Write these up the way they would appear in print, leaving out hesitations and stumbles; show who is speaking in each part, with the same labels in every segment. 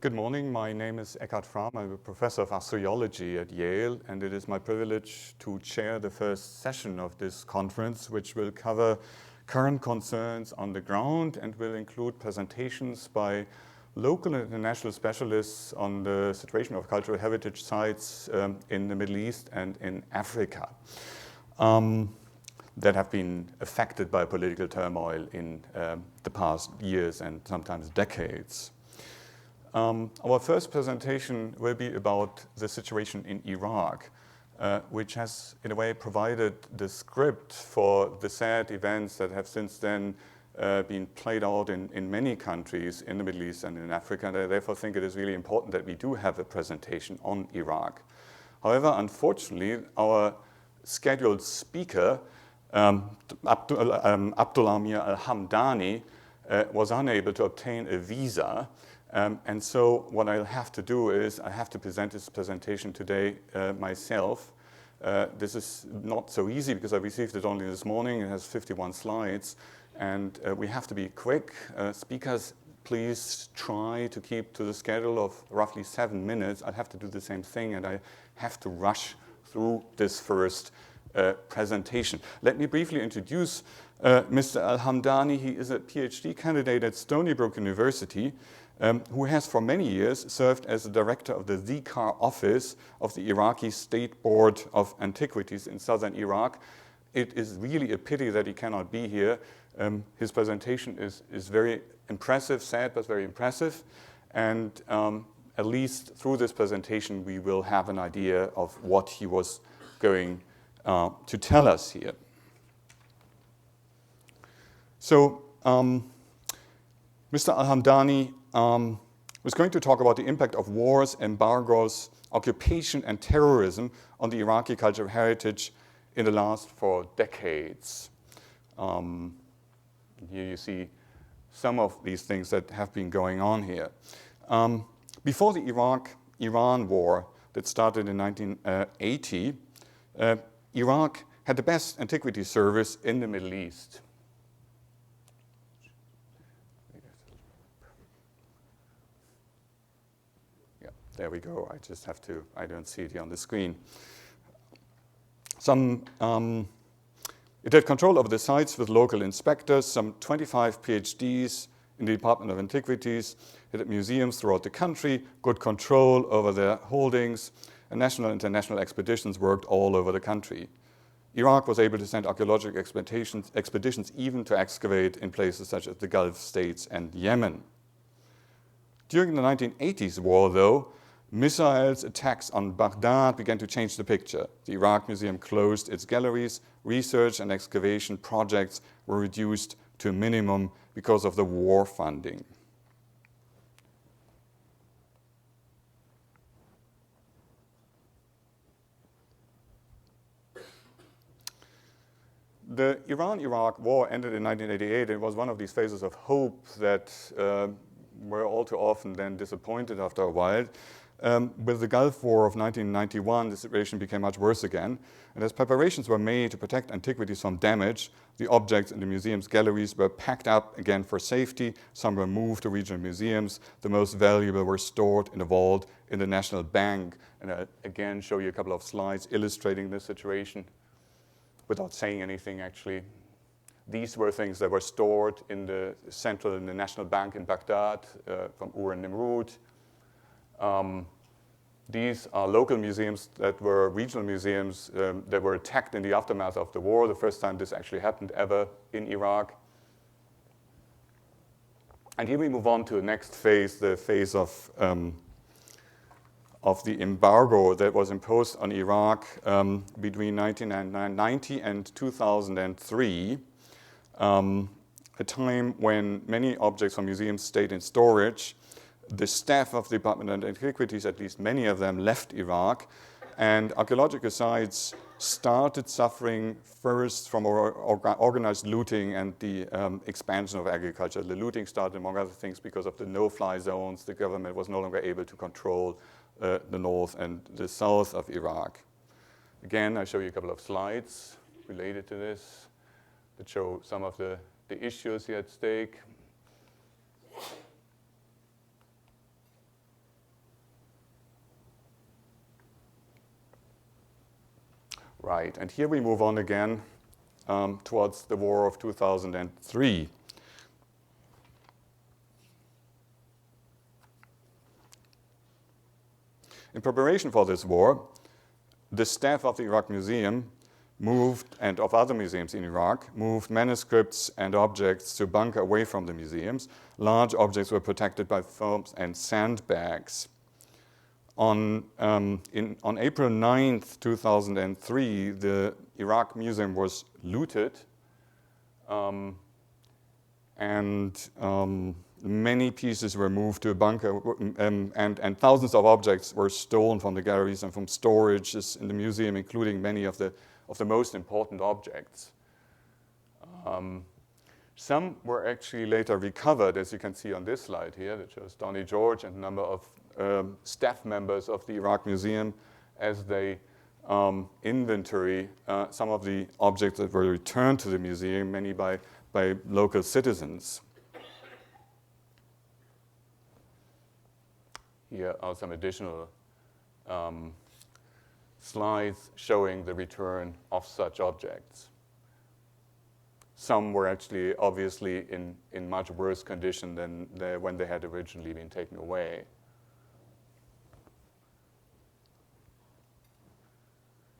Speaker 1: Good morning. My name is Eckart Frahm. I'm a professor of archaeology at Yale, and it is my privilege to chair the first session of this conference, which will cover current concerns on the ground and will include presentations by local and international specialists on the situation of cultural heritage sites in the Middle East and in Africa that have been affected by political turmoil in the past years and sometimes decades. Our first presentation will be about the situation in Iraq, which has, in a way, provided the script for the sad events that have since then been played out in many countries in the Middle East and in Africa. And I therefore think it is really important that we do have a presentation on Iraq. However, unfortunately, our scheduled speaker, Abdulameer al-Hamdani, was unable to obtain a visa. And so what I'll have to do is I have to present this presentation today myself. This is not so easy because I received it only this morning. It has 51 slides, and we have to be quick. Speakers, please try to keep to the schedule of roughly 7 minutes. I'll have to do the same thing, and I have to rush through this first presentation. Let me briefly introduce Mr. al-Hamdani. He is a PhD candidate at Stony Brook University, who has for many years served as the director of the Zikar office of the Iraqi State Board of Antiquities in southern Iraq. It is really a pity that he cannot be here. His presentation is very impressive, sad but very impressive. And at least through this presentation, we will have an idea of what he was going to tell us here. So, Mr. al-Hamdani was going to talk about the impact of wars, embargoes, occupation, and terrorism on the Iraqi cultural heritage in the last 4 decades. Here you see some of these things that have been going on here. Before the Iraq-Iran war that started in 1980, Iraq had the best antiquity service in the Middle East. There we go. I just have to, I don't see it here on the screen. It had control over the sites with local inspectors, some 25 PhDs in the Department of Antiquities. It had museums throughout the country, good control over their holdings, and national and international expeditions worked all over the country. Iraq was able to send archaeological expeditions even to excavate in places such as the Gulf states and Yemen. During the 1980s war, though, missiles attacks on Baghdad began to change the picture. The Iraq Museum closed its galleries. Research and excavation projects were reduced to a minimum because of the war funding. The Iran-Iraq war ended in 1988. It was one of these phases of hope that were all too often then disappointed after a while. With the Gulf War of 1991, the situation became much worse again. And as preparations were made to protect antiquities from damage, the objects in the museum's galleries were packed up again for safety. Some were moved to regional museums. The most valuable were stored in a vault in the National Bank. And I'll again show you a couple of slides illustrating this situation without saying anything, actually. These were things that were stored in the National Bank in Baghdad from Ur and Nimrud. These are local museums that were regional museums that were attacked in the aftermath of the war, the first time this actually happened ever in Iraq. And here we move on to the next phase, the phase of the embargo that was imposed on Iraq between 1990 and 2003. A time when many objects from museums stayed in storage. The staff of the Department of Antiquities, at least many of them, left Iraq, and archaeological sites started suffering first from organized looting and the expansion of agriculture. The looting started, among other things, because of the no-fly zones. The government was no longer able to control the north and the south of Iraq. Again, I show you a couple of slides related to this that show some of the issues here at stake. Right, and here we move on again towards the war of 2003. In preparation for this war, the staff of the Iraq Museum moved, and of other museums in Iraq, moved manuscripts and objects to a bunker away from the museums. Large objects were protected by foams and sandbags. On April 9th, 2003, the Iraq Museum was looted, and many pieces were moved to a bunker, and thousands of objects were stolen from the galleries and from storages in the museum, including many of the most important objects. Some were actually later recovered, as you can see on this slide here, that shows Donnie George and a number of staff members of the Iraq Museum as they inventory some of the objects that were returned to the museum, many by local citizens. Here are some additional slides showing the return of such objects. Some were actually obviously in much worse condition than when they had originally been taken away.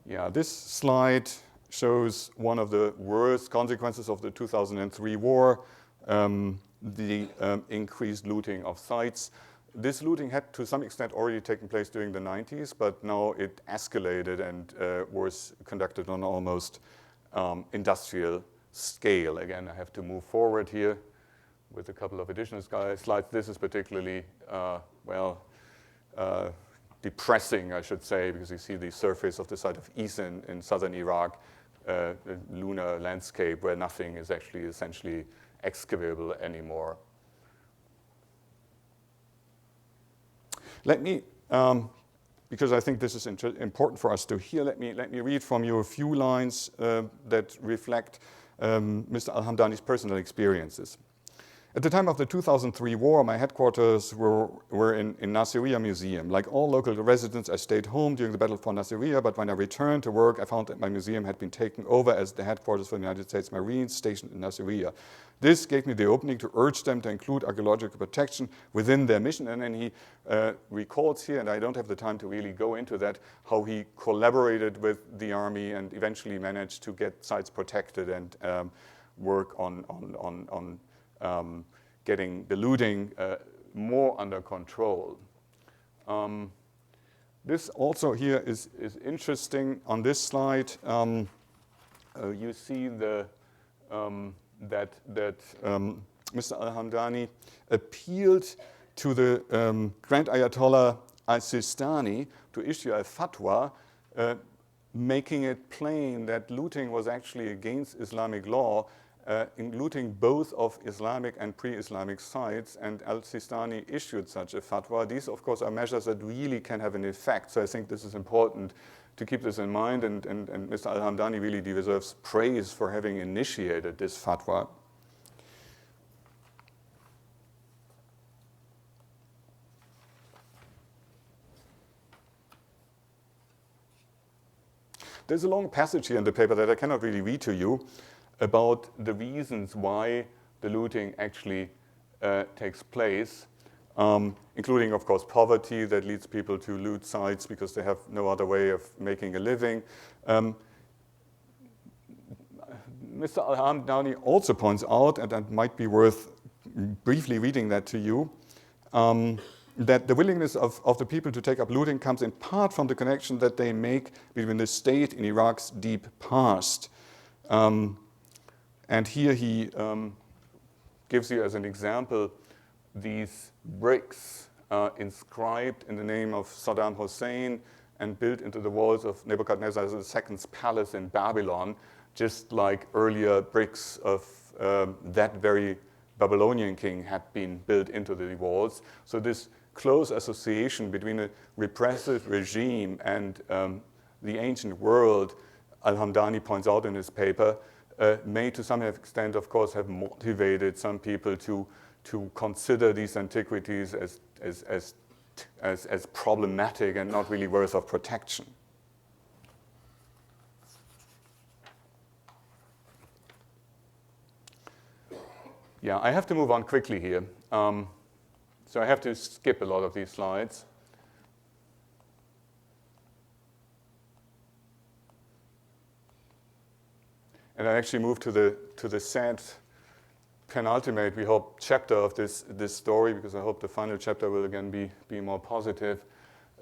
Speaker 1: Yeah, this slide shows one of the worst consequences of the 2003 war, the increased looting of sites. This looting had to some extent already taken place during the 90s, but now it escalated and was conducted on almost industrial scale. Again, I have to move forward here with a couple of additional slides. This is particularly, depressing, I should say, because you see the surface of the site of Isin in southern Iraq, a lunar landscape where nothing is actually essentially excavable anymore. Let me, because I think this is important for us to hear, let me read from you a few lines that reflect Mr. al-Hamdani's personal experiences. At the time of the 2003 war, my headquarters were in Nasiriyah Museum. Like all local residents, I stayed home during the battle for Nasiriyah, but when I returned to work, I found that my museum had been taken over as the headquarters for the United States Marines stationed in Nasiriyah. This gave me the opening to urge them to include archaeological protection within their mission. And then he records here, and I don't have the time to really go into that, how he collaborated with the army and eventually managed to get sites protected and work on getting the looting more under control. This also here is interesting. On this slide, you see that Mr. al-Hamdani appealed to the Grand Ayatollah al-Sistani to issue a fatwa making it plain that looting was actually against Islamic law, in looting both of Islamic and pre-Islamic sites, and al-Sistani issued such a fatwa. These, of course, are measures that really can have an effect. So I think this is important to keep this in mind, and Mr. al-Hamdani really deserves praise for having initiated this fatwa. There's a long passage here in the paper that I cannot really read to you about the reasons why the looting actually takes place, including, of course, poverty that leads people to loot sites because they have no other way of making a living. Mr. al-Hamdani also points out, and that might be worth briefly reading that to you, that the willingness of the people to take up looting comes in part from the connection that they make between the state in Iraq's deep past. And here he gives you as an example these bricks inscribed in the name of Saddam Hussein and built into the walls of Nebuchadnezzar II's palace in Babylon, just like earlier bricks of that very Babylonian king had been built into the walls. So this close association between a repressive regime and the ancient world, al-Hamdani points out in his paper, may to some extent, of course, have motivated some people to consider these antiquities as problematic and not really worth of protection. Yeah, I have to move on quickly here. So I have to skip a lot of these slides. And I actually move to the sad penultimate, we hope, chapter of this story, because I hope the final chapter will again be more positive,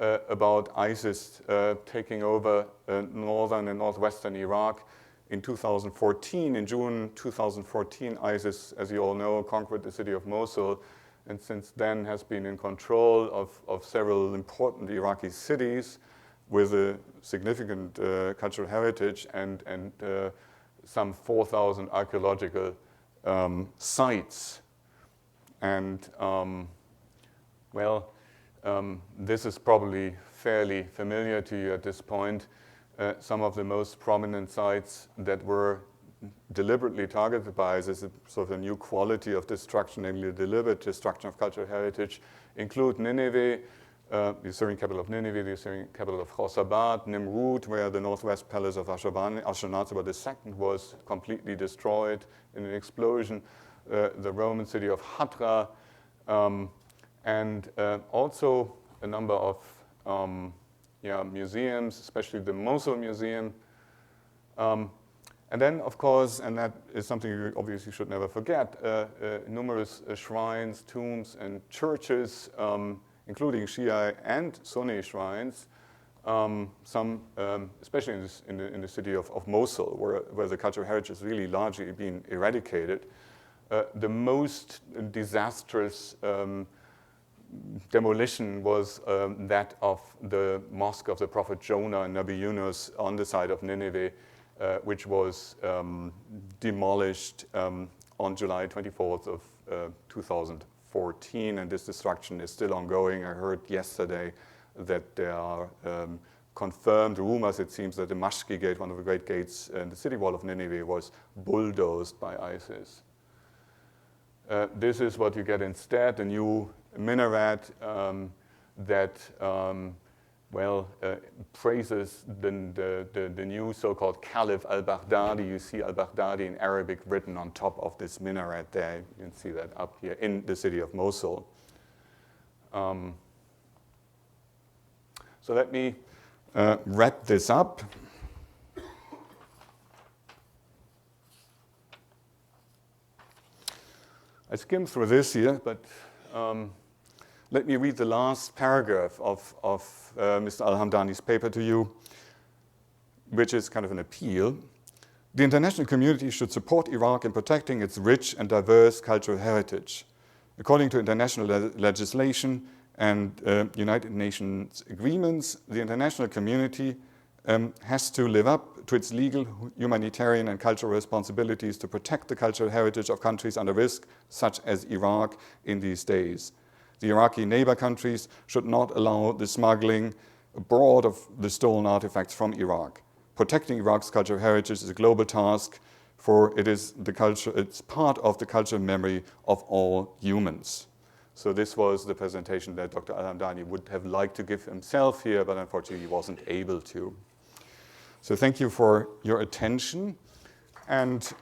Speaker 1: about ISIS taking over northern and northwestern Iraq in 2014. In June 2014, ISIS, as you all know, conquered the city of Mosul, and since then has been in control of several important Iraqi cities with a significant cultural heritage and some 4,000 archaeological sites. And this is probably fairly familiar to you at this point. Some of the most prominent sites that were deliberately targeted by ISIS, sort of a new quality of destruction, namely the deliberate destruction of cultural heritage, include Nineveh, the Assyrian capital of Nineveh, the Assyrian capital of Khorsabad, Nimrud, where the northwest palace of Ashurnasirpal II was completely destroyed in an explosion, the Roman city of Hatra, and also a number of museums, especially the Mosul Museum. And then, of course, and that is something you obviously should never forget, numerous shrines, tombs, and churches, including Shia and Sunni shrines, some, especially in the city of Mosul, where the cultural heritage has really largely been eradicated. The most disastrous demolition was that of the mosque of the prophet Jonah and Nabi Yunus on the side of Nineveh, which was demolished on July 24th of 2014, and this destruction is still ongoing. I heard yesterday that there are confirmed rumors, it seems, that the Mashki Gate, one of the great gates in the city wall of Nineveh, was bulldozed by ISIS. This is what you get instead, a new minaret that praises the new so-called Caliph al-Baghdadi. You see al-Baghdadi in Arabic written on top of this minaret there. You can see that up here in the city of Mosul. So let me wrap this up. I skimmed through this here, but let me read the last paragraph of Mr. al-Hamdani's paper to you, which is kind of an appeal. The international community should support Iraq in protecting its rich and diverse cultural heritage. According to international legislation and United Nations agreements, the international community has to live up to its legal, humanitarian, and cultural responsibilities to protect the cultural heritage of countries under risk, such as Iraq in these days. The Iraqi neighbor countries should not allow the smuggling abroad of the stolen artifacts from Iraq. Protecting Iraq's cultural heritage is a global task, for it's part of the cultural memory of all humans. So this was the presentation that Dr. al-Hamdani would have liked to give himself here, but unfortunately he wasn't able to. So thank you for your attention. And